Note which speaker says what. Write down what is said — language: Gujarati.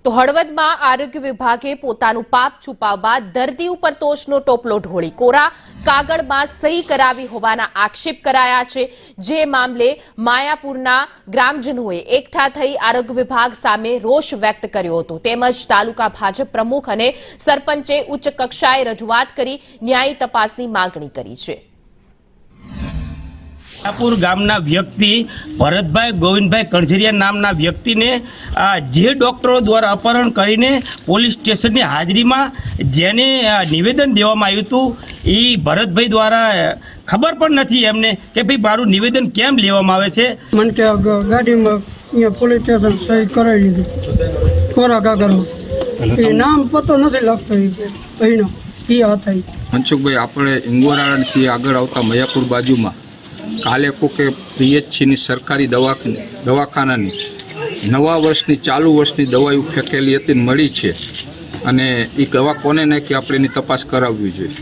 Speaker 1: તો હળવદમાં આરોગ્ય વિભાગે પોતાનું પાપ છુપાવવા દર્દી ઉપર તોષનો ટોપલો ઢોળી કોરા કાગળમાં સહી કરાવી હોવાના આક્ષેપ કરાયા છે। જે મામલે માયાપુરના ગ્રામજનોએ એકઠા થઈ આરોગ્ય વિભાગ સામે રોષ વ્યક્ત કર્યો હતો તેમજ તાલુકા ભાજપ પ્રમુખ અને સરપંચે ઉચ્ચ કક્ષાએ રજૂઆત કરી ન્યાયી તપાસની માંગણી કરી છે।
Speaker 2: માયાપુર ગામના વ્યક્તિ ભરતભાઈ ગોવિંદભાઈ કણઝરિયા નામના વ્યક્તિને જે ડોક્ટરો દ્વારા અપહરણ કરીને પોલીસ સ્ટેશનની હાજરીમાં જેને નિવેદન દેવામાં આવ્યું હતું એ ભરતભાઈ દ્વારા ખબર પણ નથી એમને કે ભાઈ મારું નિવેદન કેમ લેવામાં આવે છે।
Speaker 3: મને કે ગાડીમાં અહીંયા પોલીસ સ્ટેશન સહી કરાવી લીધી કોરા કાગળમાં એ નામ પતો નથી લખતો એનો એ હતા
Speaker 4: મનસુખભાઈ આપણે ઇંગોરાથી આગળ આવતા મયાપુર બાજુમાં કાલે કોકે પીએચસીની સરકારી દવાખાનાની નવા વર્ષની ચાલુ વર્ષની દવાઓ ફેંકેલી હતી મળી છે અને એ દવા કોને નાખી આપણે એની તપાસ કરાવવી જોઈએ।